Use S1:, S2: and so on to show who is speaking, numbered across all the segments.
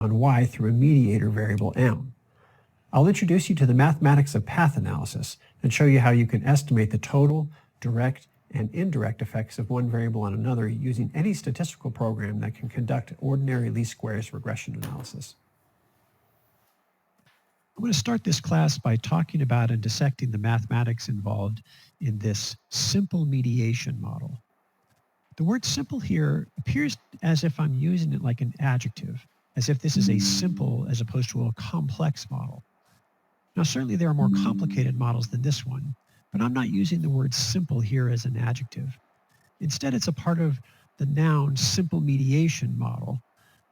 S1: on y through a mediator variable m. I'll introduce you to the mathematics of path analysis and show you how you can estimate the total, direct, and indirect effects of one variable on another using any statistical program that can conduct ordinary least squares regression analysis. I'm going to start this class by talking about and dissecting the mathematics involved in this simple mediation model. The word simple here appears as if I'm using it like an adjective, as if this is a simple as opposed to a complex model. Now, certainly there are more complicated models than this one, but I'm not using the word simple here as an adjective. Instead, it's a part of the noun simple mediation model,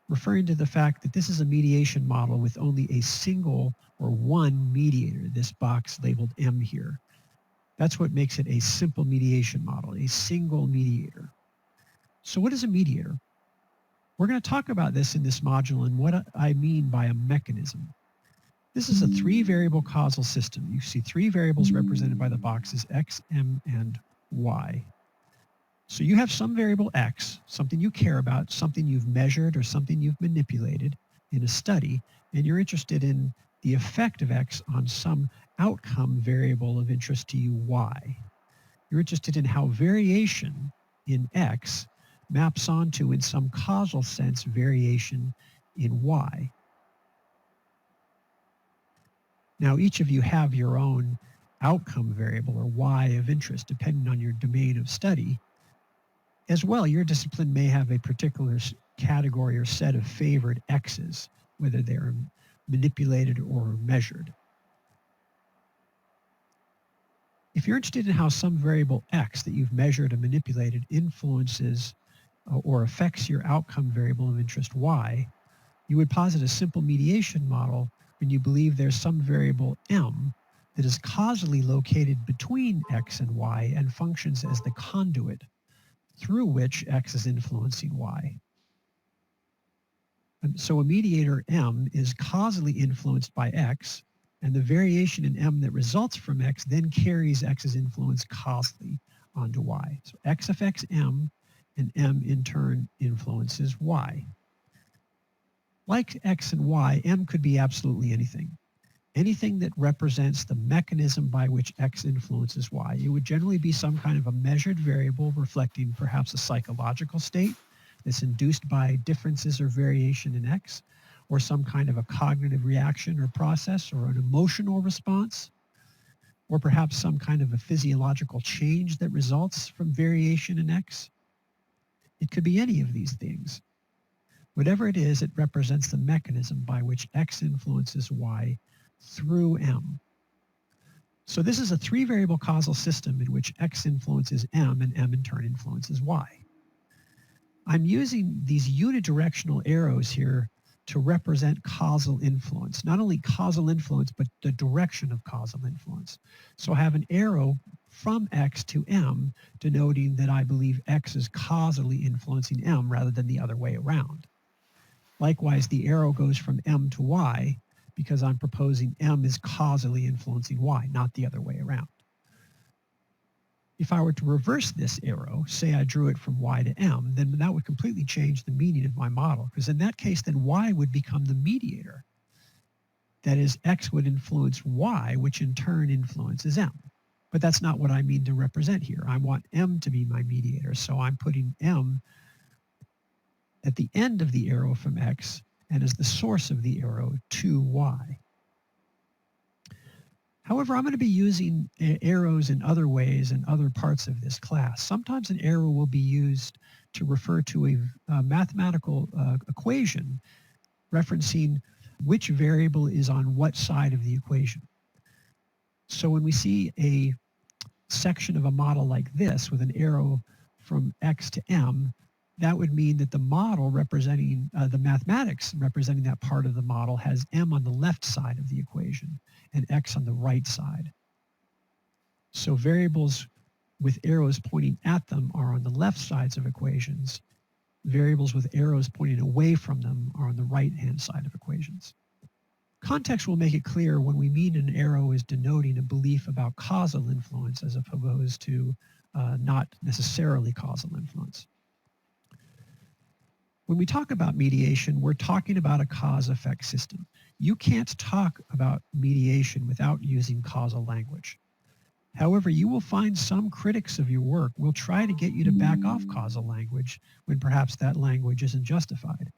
S1: referring to the fact that this is a mediation model with only a single or one mediator, this box labeled M here. That's what makes it a simple mediation model, a single mediator. So what is a mediator? We're going to talk about this in this module and what I mean by a mechanism. This is a three-variable causal system. You see three variables represented by the boxes x, m, and y. So you have some variable x, something you care about, something you've measured or something you've manipulated in a study, and you're interested in the effect of x on some outcome variable of interest to you, y. You're interested in how variation in x maps onto, in some causal sense, variation in y. Now, each of you have your own outcome variable or y of interest, depending on your domain of study. As well, your discipline may have a particular category or set of favored x's, whether they're manipulated or measured. If you're interested in how some variable x that you've measured and manipulated influences or affects your outcome variable of interest y, you would posit a simple mediation model when you believe there's some variable m that is causally located between x and y and functions as the conduit through which x is influencing y. And so a mediator m is causally influenced by x, and the variation in m that results from x then carries x's influence causally onto y. So x affects m, and m in turn influences y. Like x and y, m could be absolutely anything. Anything that represents the mechanism by which x influences y. It would generally be some kind of a measured variable reflecting perhaps a psychological state that's induced by differences or variation in x, or some kind of a cognitive reaction or process or an emotional response, or perhaps some kind of a physiological change that results from variation in x. It could be any of these things. Whatever it is, it represents the mechanism by which x influences y through m. So this is a three-variable causal system in which x influences m and m in turn influences y. I'm using these unidirectional arrows here to represent causal influence, not only causal influence, but the direction of causal influence. So I have an arrow from x to m denoting that I believe x is causally influencing m rather than the other way around. Likewise, the arrow goes from m to y because I'm proposing m is causally influencing y, not the other way around. If I were to reverse this arrow, say I drew it from y to m, then that would completely change the meaning of my model, because in that case, then y would become the mediator. That is, x would influence y, which in turn influences m. But that's not what I mean to represent here. I want m to be my mediator, so I'm putting m at the end of the arrow from x and as the source of the arrow to y. However, I'm going to be using arrows in other ways in other parts of this class. Sometimes an arrow will be used to refer to a mathematical equation referencing which variable is on what side of the equation. So when we see a section of a model like this with an arrow from x to m, that would mean that the model representing, the mathematics representing that part of the model has m on the left side of the equation and x on the right side. So variables with arrows pointing at them are on the left sides of equations. Variables with arrows pointing away from them are on the right-hand side of equations. Context will make it clear when we mean an arrow is denoting a belief about causal influence as opposed to not necessarily causal influence. When we talk about mediation, we're talking about a cause-effect system. You can't talk about mediation without using causal language. However, you will find some critics of your work will try to get you to back off causal language when perhaps that language isn't justified.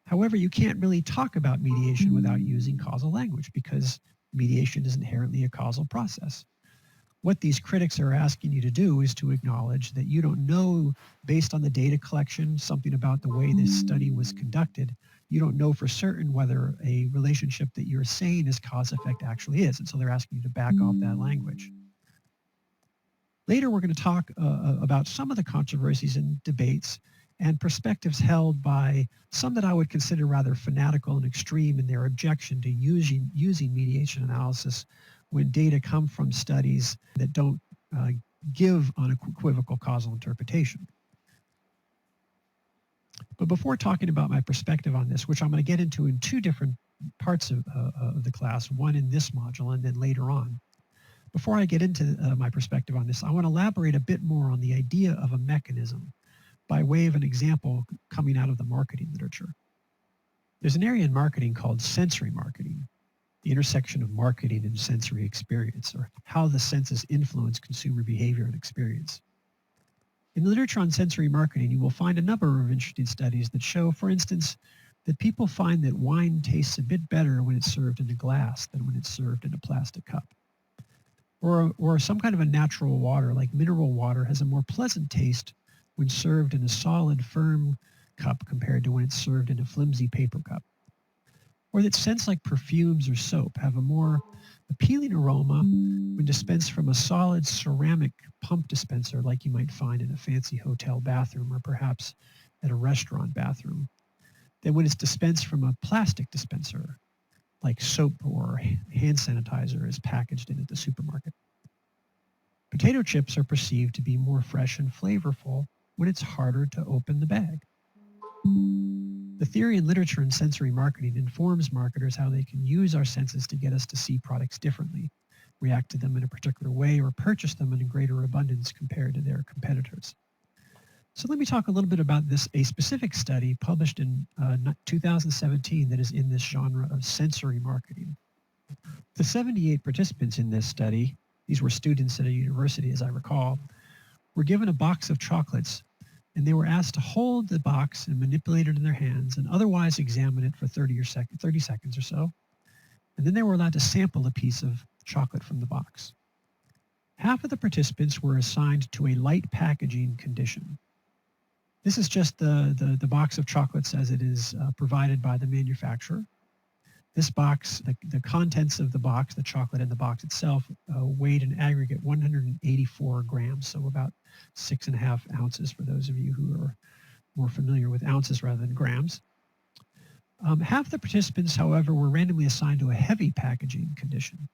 S1: However, you can't really talk about mediation without using causal language because mediation is inherently a causal process. What these critics are asking you to do is to acknowledge that you don't know, based on the data collection, something about the way this study was conducted. You don't know for certain whether a relationship that you're saying is cause-effect actually is. And so they're asking you to back off that language. Later, we're going to talk about some of the controversies and debates and perspectives held by some that I would consider rather fanatical and extreme in their objection to using mediation analysis when data come from studies that don't give unequivocal causal interpretation. But before talking about my perspective on this, which I'm going to get into in two different parts of the class, one in this module and then later on, before I get into my perspective on this, I want to elaborate a bit more on the idea of a mechanism by way of an example coming out of the marketing literature. There's an area in marketing called sensory marketing, the intersection of marketing and sensory experience, or how the senses influence consumer behavior and experience. In the literature on sensory marketing, you will find a number of interesting studies that show, for instance, that people find that wine tastes a bit better when it's served in a glass than when it's served in a plastic cup. Or some kind of a natural water, like mineral water, has a more pleasant taste when served in a solid, firm cup compared to when it's served in a flimsy paper cup. Or that scents like perfumes or soap have a more appealing aroma when dispensed from a solid ceramic pump dispenser like you might find in a fancy hotel bathroom or perhaps at a restaurant bathroom than when it's dispensed from a plastic dispenser like soap or hand sanitizer is packaged in at the supermarket. Potato chips are perceived to be more fresh and flavorful when it's harder to open the bag. The theory and literature in sensory marketing informs marketers how they can use our senses to get us to see products differently, react to them in a particular way, or purchase them in a greater abundance compared to their competitors. So let me talk a little bit about a specific study published in 2017 that is in this genre of sensory marketing. The 78 participants in this study, these were students at a university as I recall, were given a box of chocolates and they were asked to hold the box and manipulate it in their hands and otherwise examine it for 30 seconds or so. And then they were allowed to sample a piece of chocolate from the box. Half of the participants were assigned to a light packaging condition. This is just the box of chocolates as it is provided by the manufacturer. This box, the contents of the box, the chocolate in the box itself, weighed in aggregate 184 grams, so about 6.5 ounces for those of you who are more familiar with ounces rather than grams. Half the participants, however, were randomly assigned to a heavy packaging condition.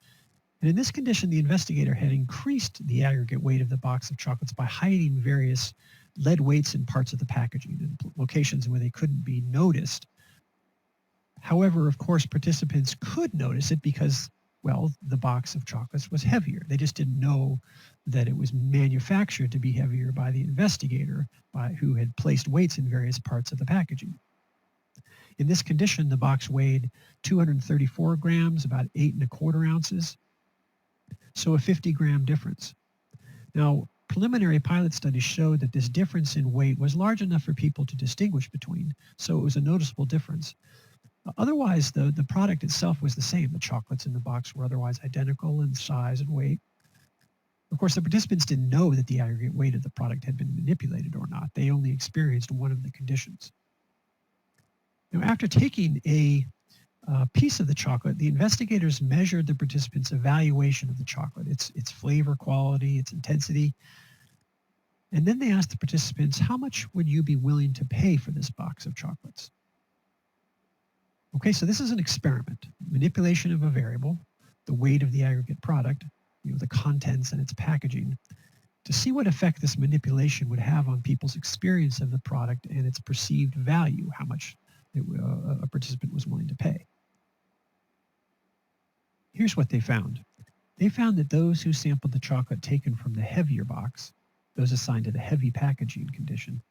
S1: And in this condition, the investigator had increased the aggregate weight of the box of chocolates by hiding various lead weights in parts of the packaging in locations where they couldn't be noticed. However, of course, participants could notice it because, well, the box of chocolates was heavier. They just didn't know that it was manufactured to be heavier by the investigator who had placed weights in various parts of the packaging. In this condition, the box weighed 234 grams, about 8.25 ounces, so a 50-gram difference. Now, preliminary pilot studies showed that this difference in weight was large enough for people to distinguish between, so it was a noticeable difference. Otherwise, the product itself was the same. The chocolates in the box were otherwise identical in size and weight. Of course, the participants didn't know that the aggregate weight of the product had been manipulated or not. They only experienced one of the conditions. Now, after taking a piece of the chocolate, the investigators measured the participants' evaluation of the chocolate, its flavor quality, its intensity. And then they asked the participants, how much would you be willing to pay for this box of chocolates? Okay, so this is an experiment. Manipulation of a variable, the weight of the aggregate product, the contents and its packaging, to see what effect this manipulation would have on people's experience of the product and its perceived value, how much a participant was willing to pay. Here's what they found. They found that those who sampled the chocolate taken from the heavier box, those assigned to the heavy packaging condition,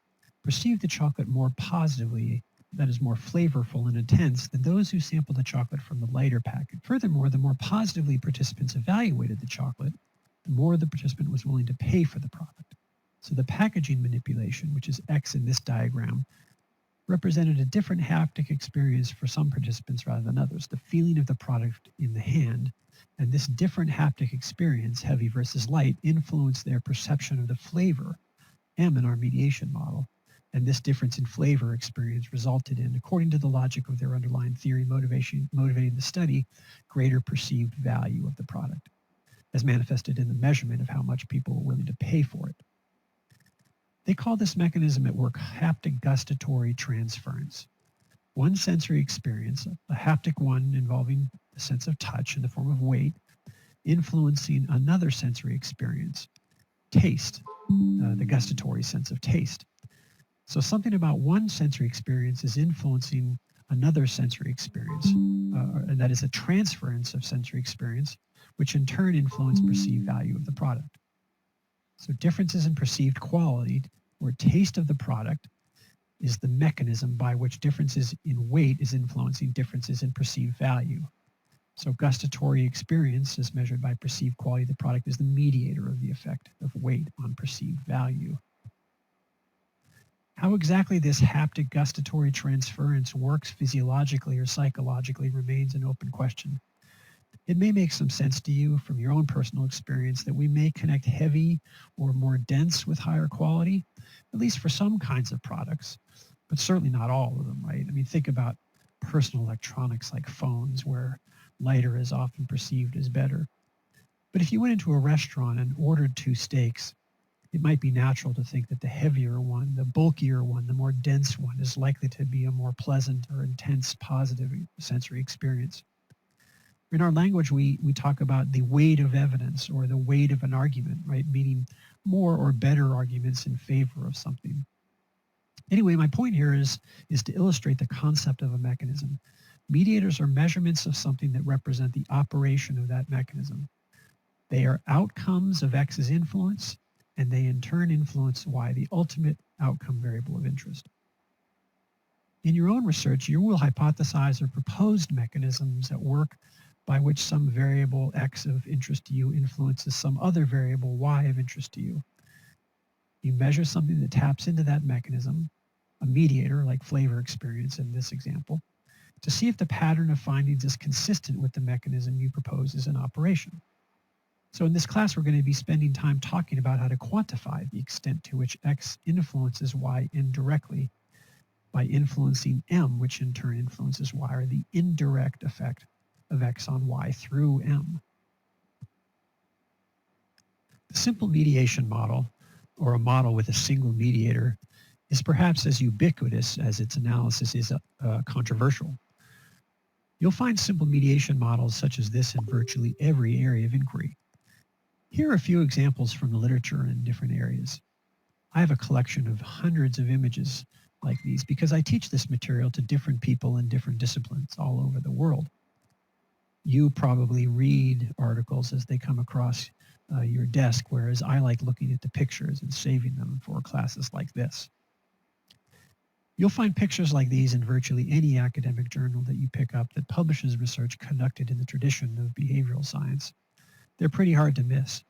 S1: perceived the chocolate more positively, that is more flavorful and intense, than those who sampled the chocolate from the lighter packet. Furthermore, the more positively participants evaluated the chocolate, the more the participant was willing to pay for the product. So the packaging manipulation, which is X in this diagram, represented a different haptic experience for some participants rather than others, the feeling of the product in the hand. And this different haptic experience, heavy versus light, influenced their perception of the flavor, M in our mediation model. And this difference in flavor experience resulted in, according to the logic of their underlying theory motivating the study, greater perceived value of the product, as manifested in the measurement of how much people were willing to pay for it. They call this mechanism at work haptic gustatory transference. One sensory experience, a haptic one involving the sense of touch in the form of weight, influencing another sensory experience, taste, the gustatory sense of taste. So something about one sensory experience is influencing another sensory experience, and that is a transference of sensory experience, which in turn influence perceived value of the product. So differences in perceived quality or taste of the product is the mechanism by which differences in weight is influencing differences in perceived value. So gustatory experience, as measured by perceived quality of the product, is the mediator of the effect of weight on perceived value. How exactly this haptic gustatory transference works physiologically or psychologically remains an open question. It may make some sense to you from your own personal experience that we may connect heavy or more dense with higher quality, at least for some kinds of products, but certainly not all of them, right? I mean, think about personal electronics like phones, where lighter is often perceived as better. But if you went into a restaurant and ordered 2 steaks, it might be natural to think that the heavier one, the bulkier one, the more dense one is likely to be a more pleasant or intense positive sensory experience. In our language, we talk about the weight of evidence or the weight of an argument, right? Meaning more or better arguments in favor of something. Anyway, my point here is to illustrate the concept of a mechanism. Mediators are measurements of something that represent the operation of that mechanism. They are outcomes of X's influence, and they in turn influence Y, the ultimate outcome variable of interest. In your own research, you will hypothesize or propose mechanisms at work by which some variable X of interest to you influences some other variable Y of interest to you. You measure something that taps into that mechanism, a mediator like flavor experience in this example, to see if the pattern of findings is consistent with the mechanism you propose is in operation. So in this class, we're going to be spending time talking about how to quantify the extent to which X influences Y indirectly by influencing M, which in turn influences Y, or the indirect effect of X on Y through M. The simple mediation model, or a model with a single mediator, is perhaps as ubiquitous as its analysis is controversial. You'll find simple mediation models such as this in virtually every area of inquiry. Here are a few examples from the literature in different areas. I have a collection of hundreds of images like these because I teach this material to different people in different disciplines all over the world. You probably read articles as they come across your desk, whereas I like looking at the pictures and saving them for classes like this. You'll find pictures like these in virtually any academic journal that you pick up that publishes research conducted in the tradition of behavioral science. They're pretty hard to miss.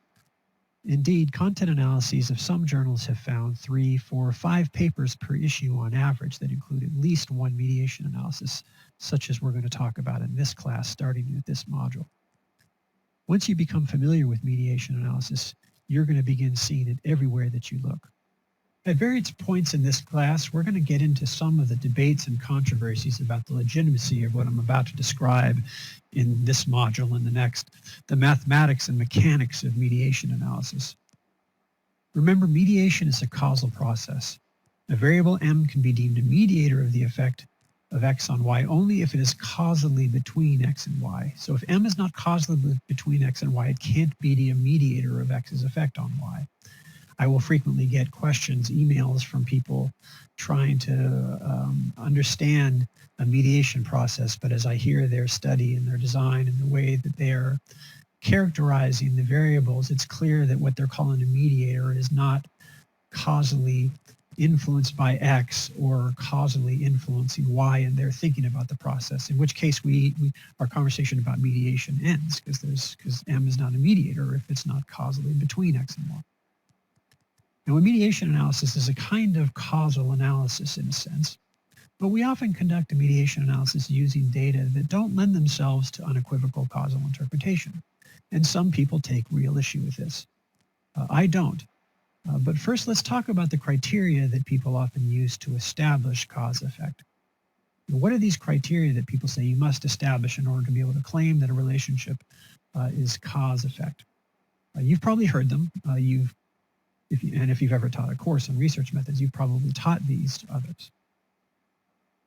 S1: Indeed, content analyses of some journals have found 3, 4, 5 papers per issue on average that include at least one mediation analysis, such as we're going to talk about in this class starting with this module. Once you become familiar with mediation analysis, you're going to begin seeing it everywhere that you look. At various points in this class, we're going to get into some of the debates and controversies about the legitimacy of what I'm about to describe in this module and the next, the mathematics and mechanics of mediation analysis. Remember, mediation is a causal process. A variable M can be deemed a mediator of the effect of X on Y only if it is causally between X and Y. So if M is not causally between X and Y, it can't be a mediator of X's effect on Y. I will frequently get questions, emails from people trying to understand a mediation process, but as I hear their study and their design and the way that they're characterizing the variables, it's clear that what they're calling a mediator is not causally influenced by X or causally influencing Y, and they're thinking about the process, in which case our conversation about mediation ends, because M is not a mediator if it's not causally between X and Y. Now, a mediation analysis is a kind of causal analysis in a sense, but we often conduct a mediation analysis using data that don't lend themselves to unequivocal causal interpretation. And some people take real issue with this. I don't. But first, let's talk about the criteria that people often use to establish cause-effect. What are these criteria that people say you must establish in order to be able to claim that a relationship is cause-effect? You've probably heard them. If you've ever taught a course on research methods, you've probably taught these to others.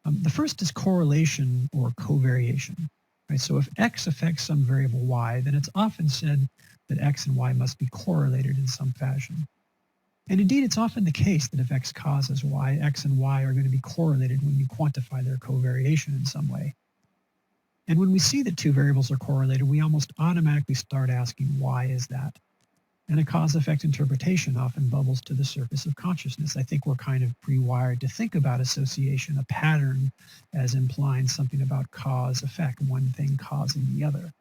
S1: The first is correlation or covariation. Right? So if X affects some variable Y, then it's often said that X and Y must be correlated in some fashion. And indeed, it's often the case that if X causes Y, X and Y are going to be correlated when you quantify their covariation in some way. And when we see that two variables are correlated, we almost automatically start asking, why is that? And a cause-effect interpretation often bubbles to the surface of consciousness. I think we're kind of pre-wired to think about association, a pattern, as implying something about cause-effect, one thing causing the other.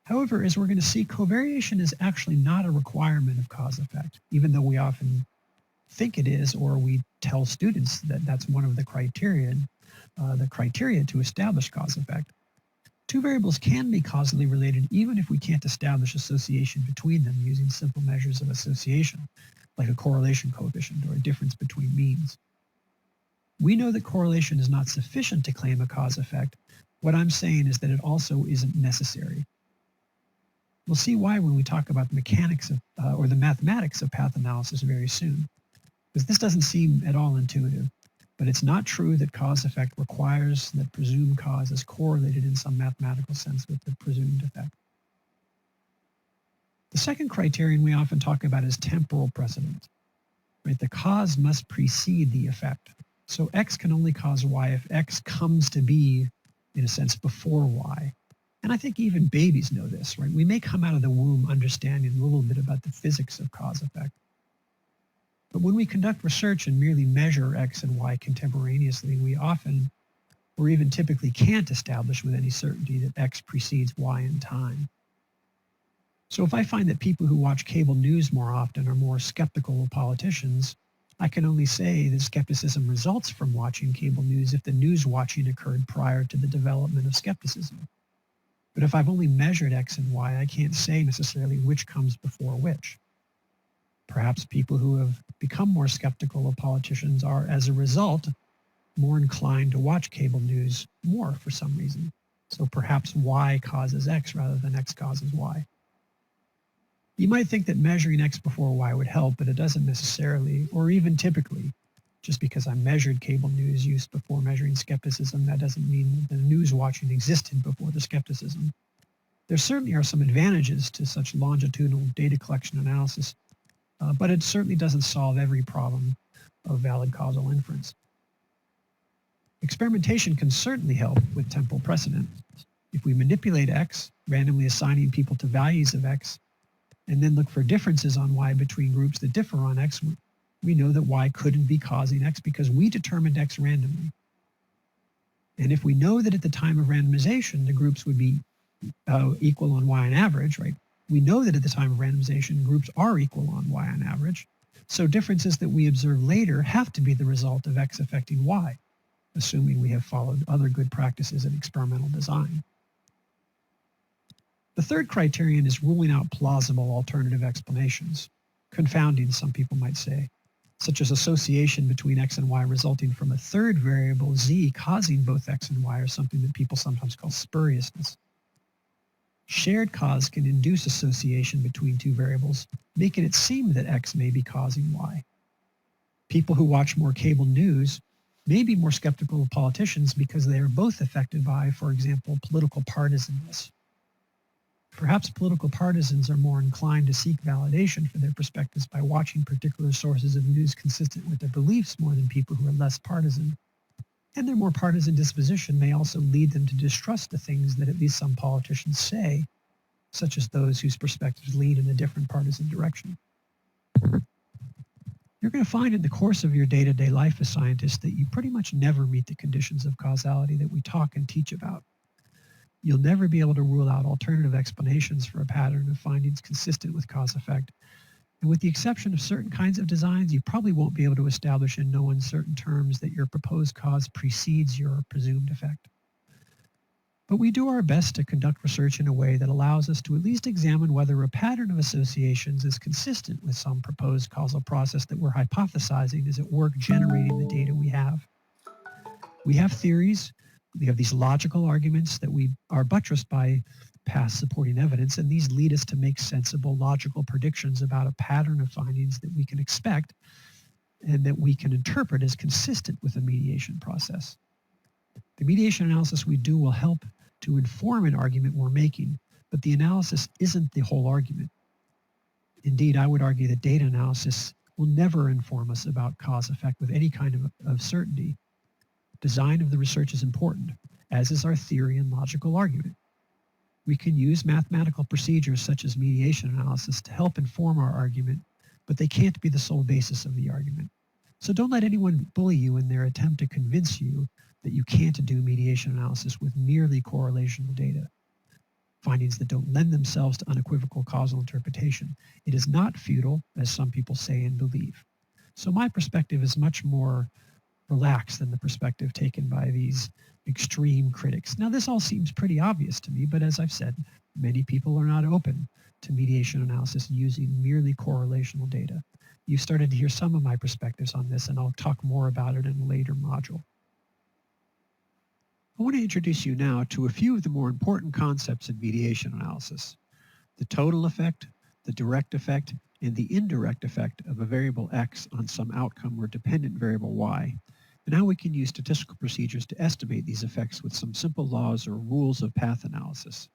S1: However, as we're going to see, covariation is actually not a requirement of cause-effect, even though we often think it is, or we tell students that that's one of the criteria to establish cause-effect. Two variables can be causally related even if we can't establish association between them using simple measures of association, like a correlation coefficient or a difference between means. We know that correlation is not sufficient to claim a cause-effect. What I'm saying is that it also isn't necessary. We'll see why when we talk about the mechanics of, or the mathematics of path analysis very soon, because this doesn't seem at all intuitive. But it's not true that cause-effect requires that presumed cause is correlated in some mathematical sense with the presumed effect. The second criterion we often talk about is temporal precedence. Right? The cause must precede the effect. So X can only cause Y if X comes to be, in a sense, before Y. And I think even babies know this, right? We may come out of the womb understanding a little bit about the physics of cause-effect. But when we conduct research and merely measure X and Y contemporaneously, we often, or even typically, can't establish with any certainty that X precedes Y in time. So if I find that people who watch cable news more often are more skeptical of politicians, I can only say that skepticism results from watching cable news if the news watching occurred prior to the development of skepticism. But if I've only measured X and Y, I can't say necessarily which comes before which. Perhaps people who have become more skeptical of politicians are, as a result, more inclined to watch cable news more for some reason. So perhaps Y causes X rather than X causes Y. You might think that measuring X before Y would help, but it doesn't necessarily, or even typically. Just because I measured cable news use before measuring skepticism, that doesn't mean the news watching existed before the skepticism. There certainly are some advantages to such longitudinal data collection analysis, but it certainly doesn't solve every problem of valid causal inference. Experimentation can certainly help with temporal precedent. If we manipulate X, randomly assigning people to values of X, and then look for differences on Y between groups that differ on X, we know that Y couldn't be causing X because we determined X randomly. And if we know that at the time of randomization, the groups would be equal on Y on average, right? We know that at the time of randomization, groups are equal on Y on average. So differences that we observe later have to be the result of X affecting Y, assuming we have followed other good practices in experimental design. The third criterion is ruling out plausible alternative explanations, confounding, some people might say, such as association between X and Y resulting from a third variable, Z, causing both X and Y, or something that people sometimes call spuriousness. Shared cause can induce association between two variables, making it seem that X may be causing Y. People who watch more cable news may be more skeptical of politicians because they are both affected by, for example, political partisanness. Perhaps political partisans are more inclined to seek validation for their perspectives by watching particular sources of news consistent with their beliefs more than people who are less partisan. And their more partisan disposition may also lead them to distrust the things that at least some politicians say, such as those whose perspectives lead in a different partisan direction. You're going to find in the course of your day-to-day life as scientists that you pretty much never meet the conditions of causality that we talk and teach about. You'll never be able to rule out alternative explanations for a pattern of findings consistent with cause-effect. And with the exception of certain kinds of designs, you probably won't be able to establish in no uncertain terms that your proposed cause precedes your presumed effect. But we do our best to conduct research in a way that allows us to at least examine whether a pattern of associations is consistent with some proposed causal process that we're hypothesizing is at work generating the data we have. We have theories. We have these logical arguments that we are buttressed by past supporting evidence, and these lead us to make sensible, logical predictions about a pattern of findings that we can expect and that we can interpret as consistent with a mediation process. The mediation analysis we do will help to inform an argument we're making, but the analysis isn't the whole argument. Indeed, I would argue that data analysis will never inform us about cause-effect with any kind of certainty. Design of the research is important, as is our theory and logical argument. We can use mathematical procedures such as mediation analysis to help inform our argument, but they can't be the sole basis of the argument. So don't let anyone bully you in their attempt to convince you that you can't do mediation analysis with merely correlational data, findings that don't lend themselves to unequivocal causal interpretation. It is not futile, as some people say and believe. So my perspective is much more relaxed than the perspective taken by these extreme critics. Now, this all seems pretty obvious to me, but as I've said, many people are not open to mediation analysis using merely correlational data. You've started to hear some of my perspectives on this, and I'll talk more about it in a later module. I want to introduce you now to a few of the more important concepts in mediation analysis: the total effect, the direct effect, and the indirect effect of a variable x on some outcome or dependent variable y, and how we can use statistical procedures to estimate these effects with some simple laws or rules of path analysis.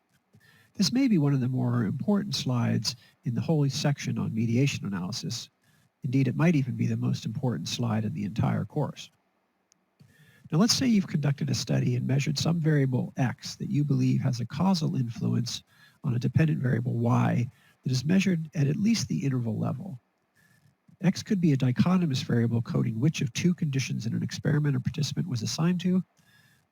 S1: This may be one of the more important slides in the whole section on mediation analysis. Indeed, it might even be the most important slide in the entire course. Now, let's say you've conducted a study and measured some variable x that you believe has a causal influence on a dependent variable y that is measured at least the interval level. X could be a dichotomous variable coding which of two conditions in an experiment a participant was assigned to,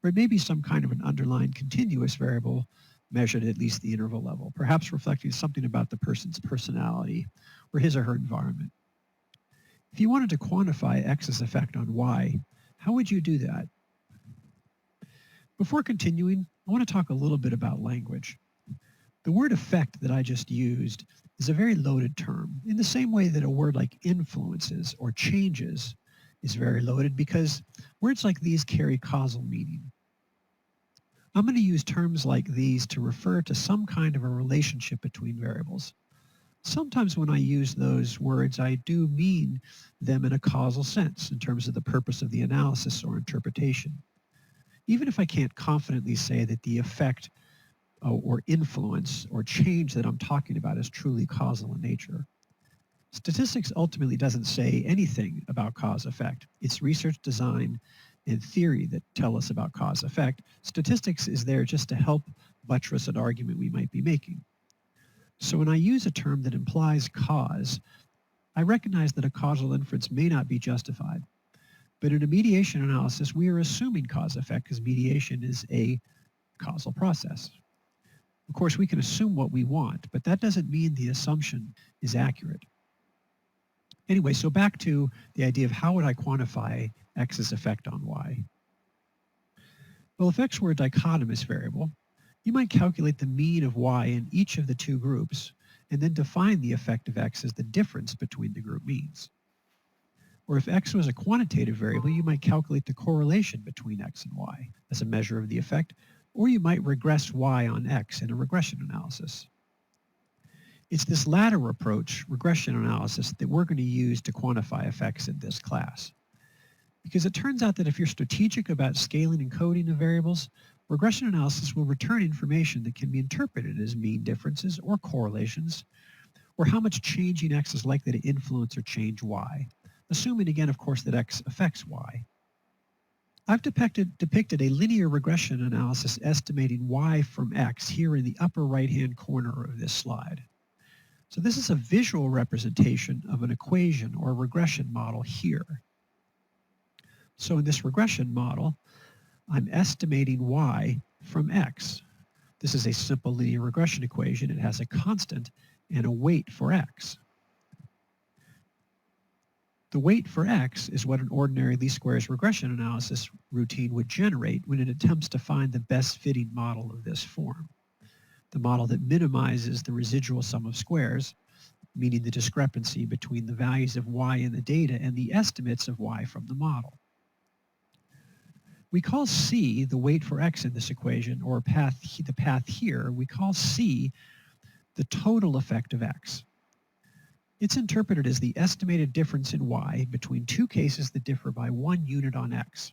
S1: or it may be some kind of an underlined continuous variable measured at least the interval level, perhaps reflecting something about the person's personality or his or her environment. If you wanted to quantify X's effect on Y, how would you do that? Before continuing, I want to talk a little bit about language. The word effect that I just used is a very loaded term, in the same way that a word like influences or changes is very loaded, because words like these carry causal meaning. I'm going to use terms like these to refer to some kind of a relationship between variables. Sometimes when I use those words, I do mean them in a causal sense in terms of the purpose of the analysis or interpretation, even if I can't confidently say that the effect or influence or change that I'm talking about is truly causal in nature. Statistics ultimately doesn't say anything about cause-effect. It's research, design, and theory that tell us about cause-effect. Statistics is there just to help buttress an argument we might be making. So when I use a term that implies cause, I recognize that a causal inference may not be justified. But in a mediation analysis, we are assuming cause-effect because mediation is a causal process. Of course, we can assume what we want, but that doesn't mean the assumption is accurate. Anyway, so back to the idea of how would I quantify X's effect on Y? Well, if X were a dichotomous variable, you might calculate the mean of Y in each of the two groups and then define the effect of X as the difference between the group means. Or if X was a quantitative variable, you might calculate the correlation between X and Y as a measure of the effect, or you might regress Y on X in a regression analysis. It's this latter approach, regression analysis, that we're going to use to quantify effects in this class. Because it turns out that if you're strategic about scaling and coding of variables, regression analysis will return information that can be interpreted as mean differences or correlations, or how much changing X is likely to influence or change Y, assuming again, of course, that X affects Y. I've depicted a linear regression analysis estimating Y from X here in the upper right-hand corner of this slide. So this is a visual representation of an equation or regression model here. So in this regression model, I'm estimating y from x. This is a simple linear regression equation. It has a constant and a weight for x. The weight for x is what an ordinary least squares regression analysis routine would generate when it attempts to find the best fitting model of this form. The model that minimizes the residual sum of squares, meaning the discrepancy between the values of y in the data and the estimates of y from the model. We call c the weight for x in this equation, or the path here, we call c the total effect of x. It's interpreted as the estimated difference in y between two cases that differ by 1 unit on x.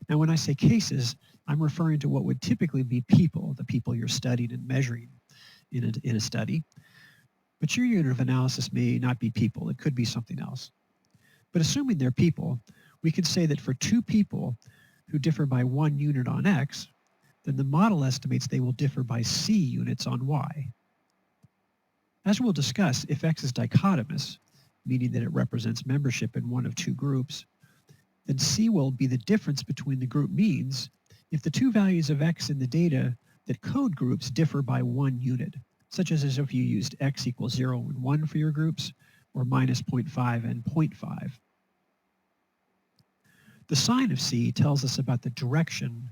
S1: Now, when I say cases, I'm referring to what would typically be people, the people you're studying and measuring in a study. But your unit of analysis may not be people. It could be something else. But assuming they're people, we can say that for two people who differ by 1 unit on x, then the model estimates they will differ by c units on y. As we'll discuss, if x is dichotomous, meaning that it represents membership in one of two groups, then c will be the difference between the group means if the two values of x in the data that code groups differ by 1 unit, such as if you used x equals 0 and 1 for your groups, or minus 0.5 and 0.5. The sign of c tells us about the direction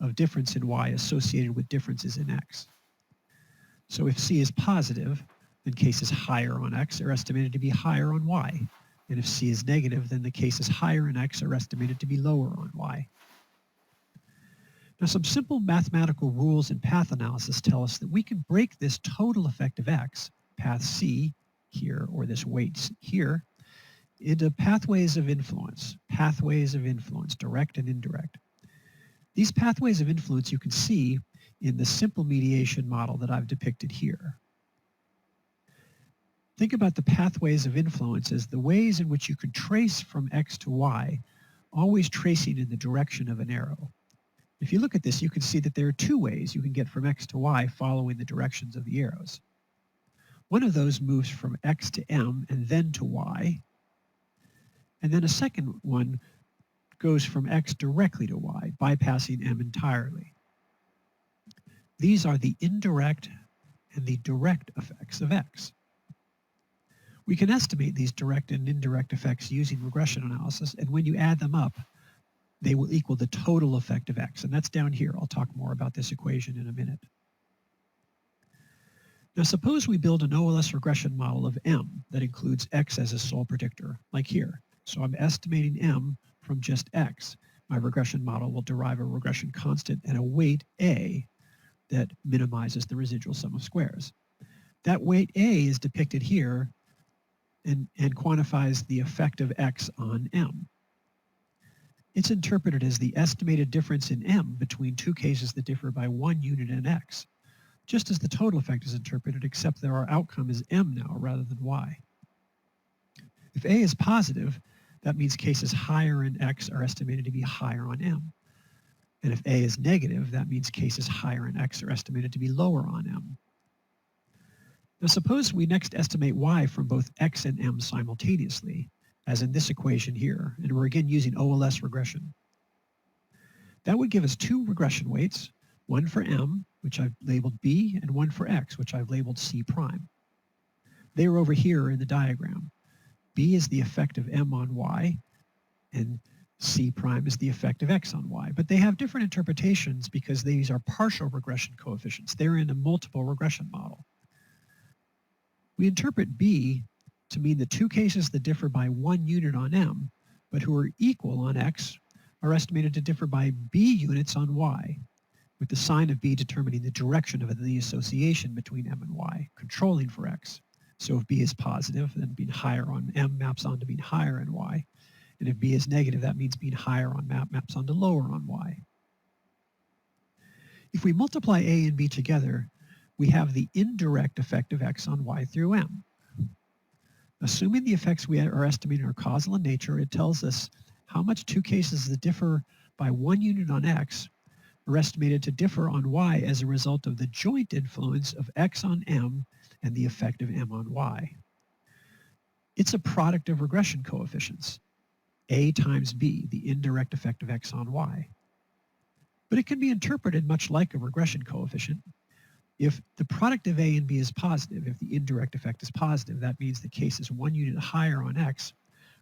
S1: of difference in y associated with differences in x. So if c is positive, then cases higher on x are estimated to be higher on y. And if c is negative, then the cases higher in x are estimated to be lower on y. Now, some simple mathematical rules in path analysis tell us that we can break this total effect of x, path c here, or this weight here, into pathways of influence, direct and indirect. These pathways of influence you can see in the simple mediation model that I've depicted here. Think about the pathways of influence as the ways in which you can trace from x to y, always tracing in the direction of an arrow. If you look at this, you can see that there are two ways you can get from x to y following the directions of the arrows. One of those moves from x to m and then to y, and then a second one goes from x directly to y, bypassing m entirely. These are the indirect and the direct effects of x. We can estimate these direct and indirect effects using regression analysis, and when you add them up, they will equal the total effect of x, and that's down here. I'll talk more about this equation in a minute. Now, suppose we build an OLS regression model of m that includes x as a sole predictor, like here. So I'm estimating m from just x. My regression model will derive a regression constant and a weight a that minimizes the residual sum of squares. That weight a is depicted here and quantifies the effect of x on m. It's interpreted as the estimated difference in m between two cases that differ by 1 unit in x, just as the total effect is interpreted, except that our outcome is m now rather than y. If a is positive, that means cases higher in x are estimated to be higher on m. And if a is negative, that means cases higher in x are estimated to be lower on m. Now suppose we next estimate y from both x and m simultaneously, as in this equation here, and we're again using OLS regression. That would give us two regression weights, one for m, which I've labeled b, and one for x, which I've labeled c prime. They are over here in the diagram. B is the effect of m on y, and c prime is the effect of x on y. But they have different interpretations because these are partial regression coefficients. They're in a multiple regression model. We interpret b to mean the two cases that differ by 1 unit on m, but who are equal on x, are estimated to differ by b units on y, with the sign of b determining the direction of the association between m and y, controlling for x. So if b is positive, then being higher on m maps onto being higher on y. And if b is negative, that means being higher on maps onto lower on y. If we multiply a and b together, we have the indirect effect of x on y through m. Assuming the effects we are estimating are causal in nature, it tells us how much two cases that differ by 1 unit on x are estimated to differ on y as a result of the joint influence of x on m and the effect of m on y. It's a product of regression coefficients, a times b, the indirect effect of x on y. But it can be interpreted much like a regression coefficient. If the product of a and b is positive, if the indirect effect is positive, that means the cases 1 unit higher on x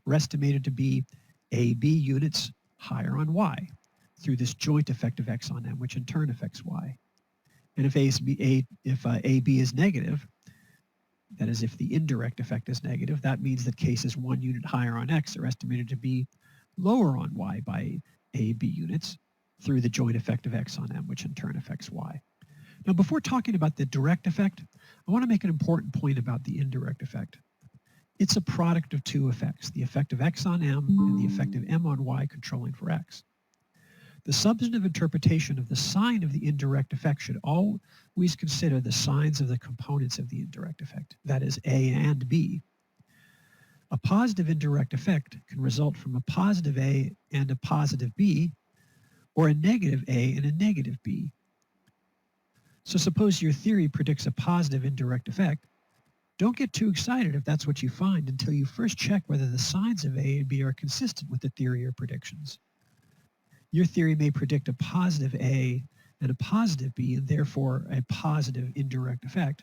S1: are estimated to be ab units higher on y through this joint effect of x on m, which in turn affects y. And if AB is negative, that is, if the indirect effect is negative, that means that cases 1 unit higher on x are estimated to be lower on y by AB units through the joint effect of x on m, which in turn affects y. Now, before talking about the direct effect, I want to make an important point about the indirect effect. It's a product of two effects, the effect of x on m and the effect of m on y controlling for x. The substantive interpretation of the sign of the indirect effect should always consider the signs of the components of the indirect effect, that is, A and B. A positive indirect effect can result from a positive A and a positive B, or a negative A and a negative B. So suppose your theory predicts a positive indirect effect. Don't get too excited if that's what you find until you first check whether the signs of A and B are consistent with the theory or predictions. Your theory may predict a positive A and a positive B, and therefore a positive indirect effect.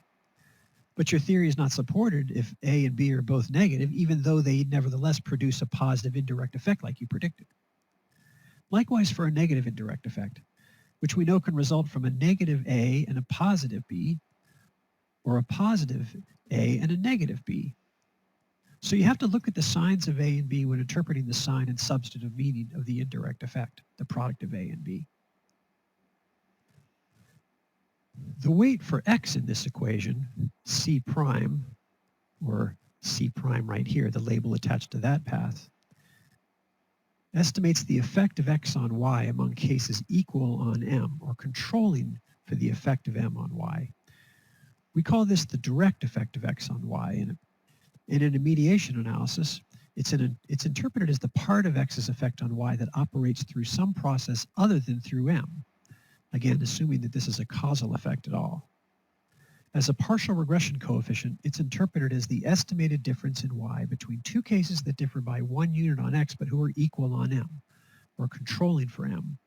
S1: But your theory is not supported if A and B are both negative, even though they nevertheless produce a positive indirect effect like you predicted. Likewise for a negative indirect effect, which we know can result from a negative A and a positive B, or a positive A and a negative B. So you have to look at the signs of A and B when interpreting the sign and substantive meaning of the indirect effect, the product of A and B. The weight for x in this equation, C prime, or C prime right here, the label attached to that path, estimates the effect of x on y among cases equal on m, or controlling for the effect of m on y. We call this the direct effect of x on y, and in a mediation analysis, it's interpreted as the part of x's effect on y that operates through some process other than through m, again, assuming that this is a causal effect at all. As a partial regression coefficient, it's interpreted as the estimated difference in y between two cases that differ by 1 unit on x but who are equal on m, or controlling for m.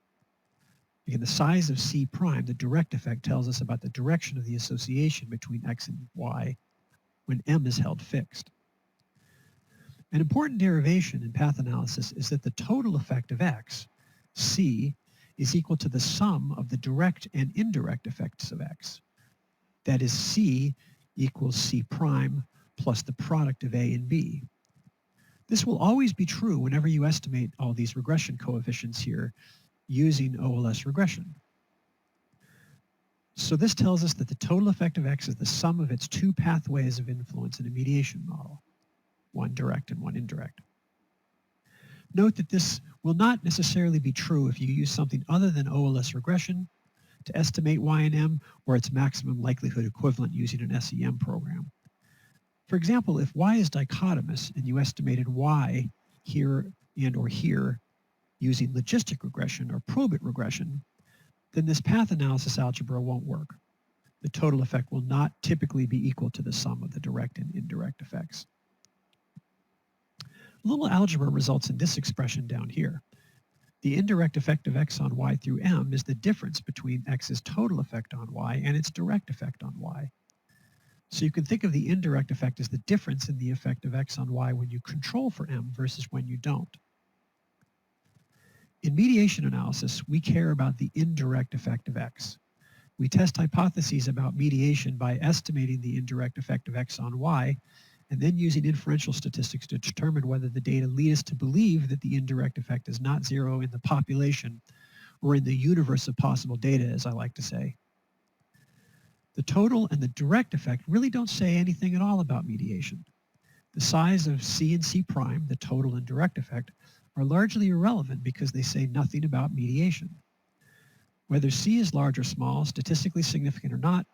S1: Again, the size of C prime, the direct effect, tells us about the direction of the association between x and y when m is held fixed. An important derivation in path analysis is that the total effect of x, C, is equal to the sum of the direct and indirect effects of x. That is, C equals C prime plus the product of A and B. This will always be true whenever you estimate all these regression coefficients here using OLS regression. So this tells us that the total effect of x is the sum of its two pathways of influence in a mediation model, one direct and one indirect. Note that this will not necessarily be true if you use something other than OLS regression to estimate y and m, or its maximum likelihood equivalent using an SEM program. For example, if y is dichotomous and you estimated y here and or here using logistic regression or probit regression, then this path analysis algebra won't work. The total effect will not typically be equal to the sum of the direct and indirect effects. A little algebra results in this expression down here. The indirect effect of x on y through m is the difference between x's total effect on y and its direct effect on y. So you can think of the indirect effect as the difference in the effect of x on y when you control for m versus when you don't. In mediation analysis, we care about the indirect effect of x. We test hypotheses about mediation by estimating the indirect effect of x on y, and then using inferential statistics to determine whether the data lead us to believe that the indirect effect is not zero in the population or in the universe of possible data, as I like to say. The total and the direct effect really don't say anything at all about mediation. The size of C and C prime, the total and direct effect, are largely irrelevant because they say nothing about mediation. Whether C is large or small, statistically significant or not,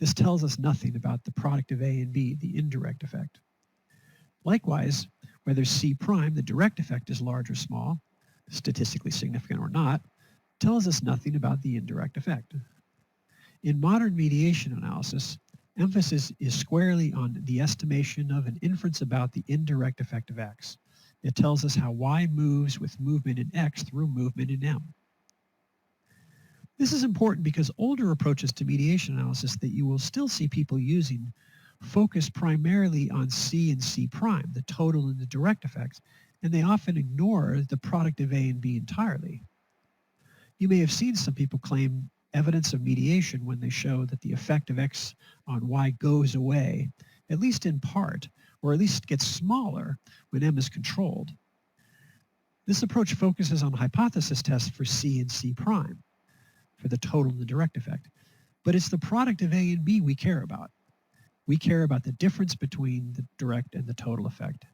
S1: this tells us nothing about the product of A and B, the indirect effect. Likewise, whether C prime, the direct effect, is large or small, statistically significant or not, tells us nothing about the indirect effect. In modern mediation analysis, Emphasis is squarely on the estimation of an inference about the indirect effect of x. It tells us how y moves with movement in x through movement in m. This is important because older approaches to mediation analysis that you will still see people using focus primarily on C and C prime, the total and the direct effects, and they often ignore the product of A and B entirely. You may have seen some people claim evidence of mediation when they show that the effect of x on y goes away, at least in part, or at least gets smaller when m is controlled. This approach focuses on hypothesis tests for C and C prime, for the total and the direct effect. But it's the product of A and B we care about. We care about the difference between the direct and the total effect,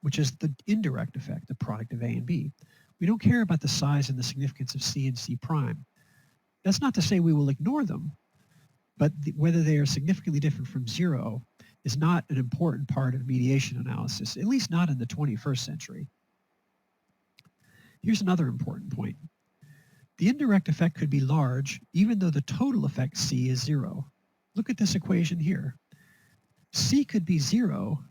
S1: which is the indirect effect, the product of A and B. We don't care about the size and the significance of C and C prime. That's not to say we will ignore them, but whether they are significantly different from zero is not an important part of mediation analysis, at least not in the 21st century. Here's another important point. The indirect effect could be large even though the total effect C is zero. Look at this equation here. C could be zero,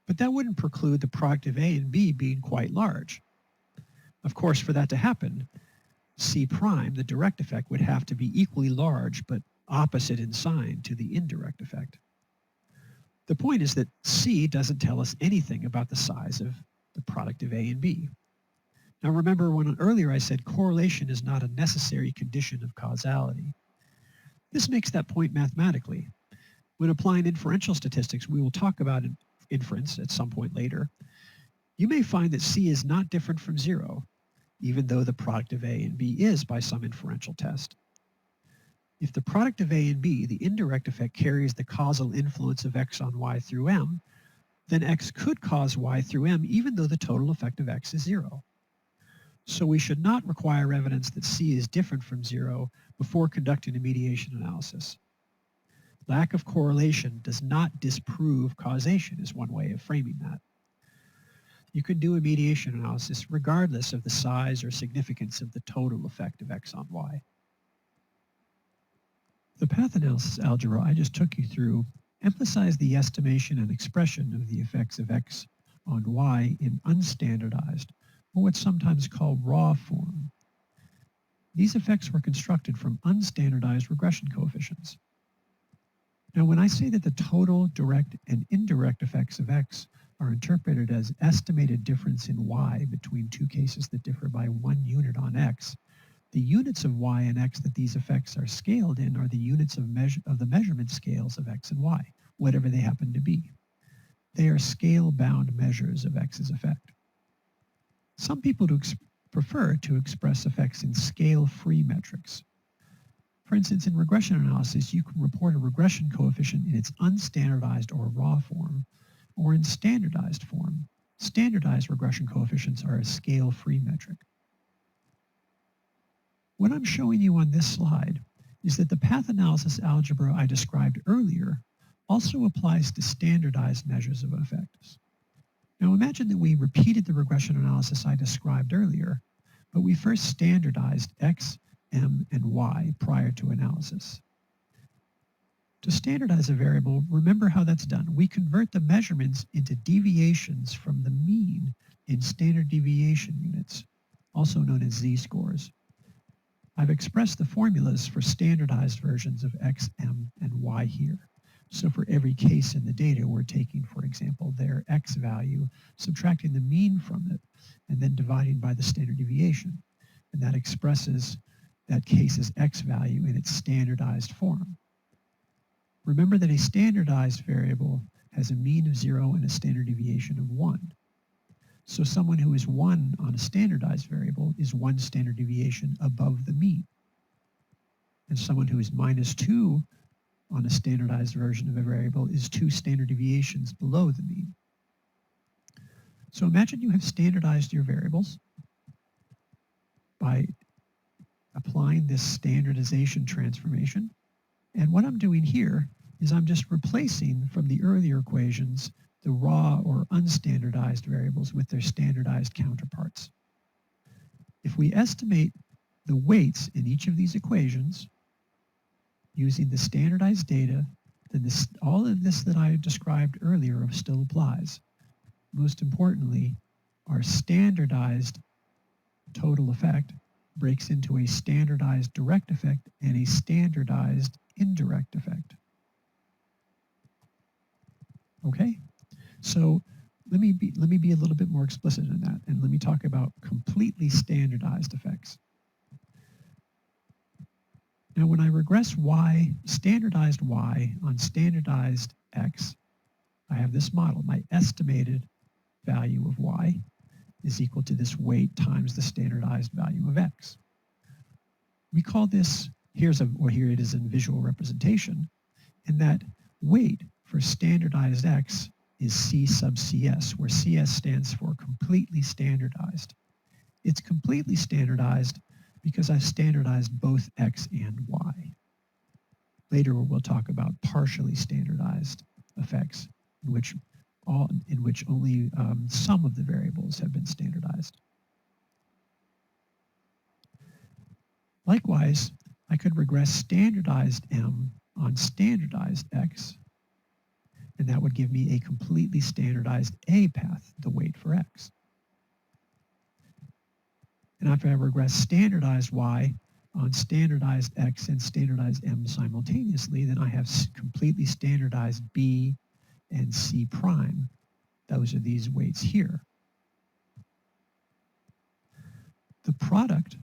S1: but that wouldn't preclude the product of A and B being quite large. Of course, for that to happen, C prime, the direct effect, would have to be equally large but opposite in sign to the indirect effect. The point is that C doesn't tell us anything about the size of the product of A and B. Now remember when earlier I said correlation is not a necessary condition of causality. This makes that point mathematically. When applying inferential statistics, we will talk about inference at some point later. You may find that C is not different from zero, even though the product of A and B is by some inferential test. If the product of A and B, the indirect effect, carries the causal influence of x on y through m, then x could cause y through m even though the total effect of x is zero. So we should not require evidence that C is different from zero before conducting a mediation analysis. Lack of correlation does not disprove causation, is one way of framing that. You can do a mediation analysis regardless of the size or significance of the total effect of x on y. The path analysis algebra I just took you through emphasized the estimation and expression of the effects of x on y in unstandardized, or what's sometimes called raw form. These effects were constructed from unstandardized regression coefficients. Now, when I say that the total, direct, and indirect effects of x are interpreted as estimated difference in y between two cases that differ by 1 unit on x, the units of y and x that these effects are scaled in are the units of the measurement scales of x and y, whatever they happen to be. They are scale-bound measures of x's effect. Some people prefer to express effects in scale-free metrics. For instance, in regression analysis, you can report a regression coefficient in its unstandardized or raw form, or in standardized form. Standardized regression coefficients are a scale-free metric. What I'm showing you on this slide is that the path analysis algebra I described earlier also applies to standardized measures of effects. Now imagine that we repeated the regression analysis I described earlier, but we first standardized x, m, and y prior to analysis. To standardize a variable, remember how that's done. We convert the measurements into deviations from the mean in standard deviation units, also known as z-scores. I've expressed the formulas for standardized versions of x, m, and y here. So for every case in the data, we're taking, for example, their x value, subtracting the mean from it, and then dividing by the standard deviation. And that expresses that case's x value in its standardized form. Remember that a standardized variable has a mean of 0 and a standard deviation of 1. So someone who is 1 on a standardized variable is 1 standard deviation above the mean. And someone who is -2 on a standardized version of a variable is 2 standard deviations below the mean. So imagine you have standardized your variables by applying this standardization transformation. And what I'm doing here is I'm just replacing from the earlier equations the raw or unstandardized variables with their standardized counterparts. If we estimate the weights in each of these equations using the standardized data, then all of this that I described earlier still applies. Most importantly, our standardized total effect breaks into a standardized direct effect and a standardized indirect effect. Okay, so let me be a little bit more explicit in that, and let me talk about completely standardized effects. Now, when I regress y, standardized y on standardized x, I have this model. My estimated value of y is equal to this weight times the standardized value of x. We call this, here it is in visual representation, and that weight for standardized x is C sub CS, where CS stands for completely standardized. It's completely standardized because I've standardized both x and y. Later we'll talk about partially standardized effects, in which only some of the variables have been standardized. Likewise, I could regress standardized m on standardized x, and that would give me a completely standardized a path, the weight for x. And after I regress standardized y on standardized x and standardized m simultaneously, then I have completely standardized b and c prime. Those are these weights here. The product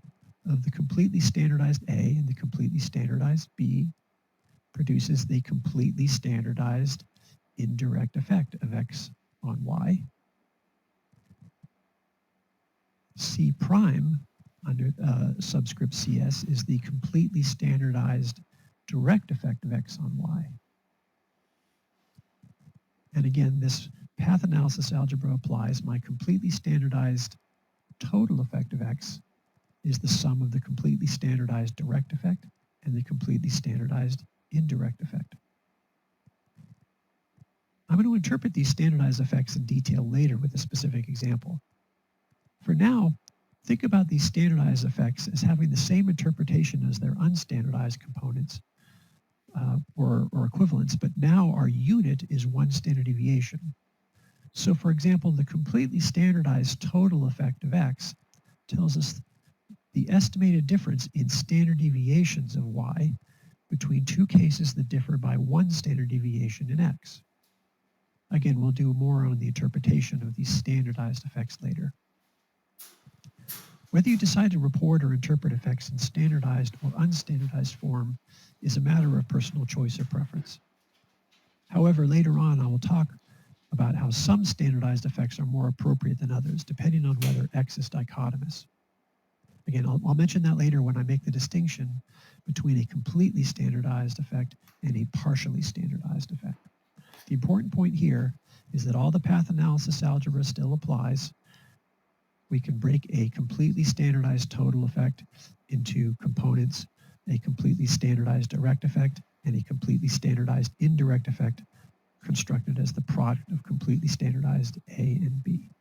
S1: of the completely standardized a and the completely standardized b produces the completely standardized indirect effect of x on y. C prime under subscript CS is the completely standardized direct effect of x on y. And again, this path analysis algebra applies. My completely standardized total effect of x is the sum of the completely standardized direct effect and the completely standardized indirect effect. I'm going to interpret these standardized effects in detail later with a specific example. For now, think about these standardized effects as having the same interpretation as their unstandardized components or equivalents, but now our unit is one standard deviation. So for example, the completely standardized total effect of x tells us the estimated difference in standard deviations of y between two cases that differ by one standard deviation in x. Again, we'll do more on the interpretation of these standardized effects later. Whether you decide to report or interpret effects in standardized or unstandardized form is a matter of personal choice or preference. However, later on I will talk about how some standardized effects are more appropriate than others, depending on whether x is dichotomous. Again, I'll mention that later when I make the distinction between a completely standardized effect and a partially standardized effect. The important point here is that all the path analysis algebra still applies. We can break a completely standardized total effect into components, a completely standardized direct effect, and a completely standardized indirect effect constructed as the product of completely standardized A and B.